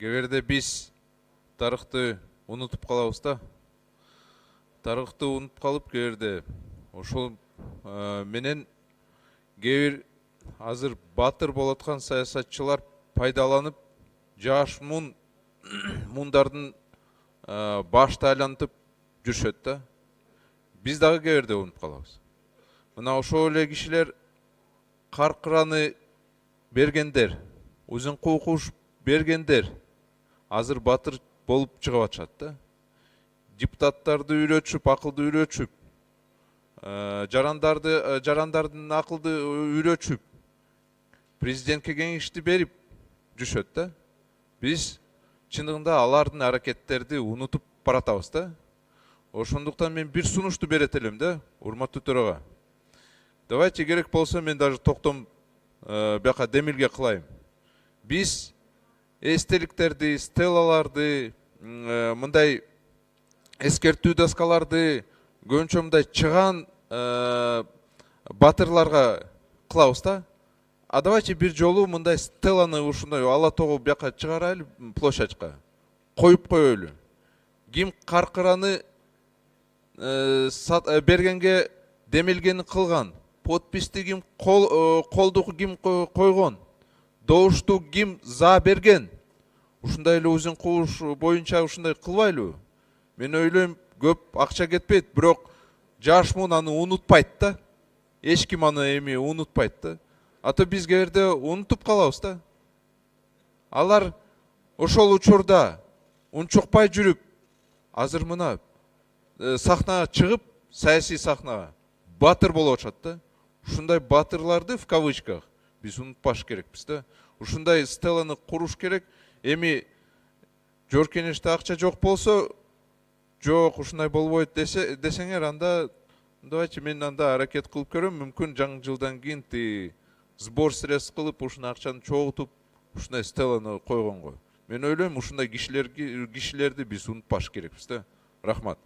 Кеберде биз тарыхты унутуп калабыз да. Тарыхты унутуп калып кеберде ошол менен кээ азыр батыр болуп аткан саясатчылар пайдаланып жаш мундардын башты айлантып жүрүшөт да. Биз дагы кеберде унутуп калабыз. Мына ошол эле кишилер каркыраны бергендер, узун кууш бергендер азыр батыр болуп чыгып атышат да. Депутаттарды үйрөтүп, акылды үйрөтүп, жарандардын акылды үйрөтүп, президентке кеңешти берип жүрүшөт да. Биз чындыгында алардын аракеттерди унутуп баратабыз да. Ошондуктан мен бир сунушту берет элем да, урматтуу төрага. Давайте керек болсо мен даже токтом бияка демилге кылайын. Биз эстеликтерди, стелаларды, мындай эскертүү доскаларды көбүнчө мындай чыган батырларга кылабыз да. А давайте бир жолу мындай стеланы ушундай ала тогу бияка чыгарайлы площадька. Коюп коелу. Ким каркыраны бергенге демилгени кылган, подписти ким колду ким койгон, добушту ким за берген, ушундай эле узун кууш боюнча ушундай кылбайлыбы? Мен ойлойм, көп акча кетпейт, бирок жаш муун аны унутпайт да. Эч ким аны эми унутпайт да. Ата биз кеберде унутуп калабыз да. Алар ошол учурда унчукпай жүрүп, азыр мына сахнага чыгып, саясий сахнага батыр болуп атышат да. Ушундай батырларды в кавычках биз унутпаш керекпиз да. Ушундай стеланы куруш керек. Эми жоркенеште акча жок болсо, жок ушундай болбойт десеңер, анда давайте мен анда аракет кылып көрөм. Мүмкүн жаңы жылдан кийин сбор средств кылып, ушуну акчаны чогултуп, ушундай стеланы койгонго. Мен ойлойм, ушундай кишилерди биз унутпаш керекпиз да. Рахмат.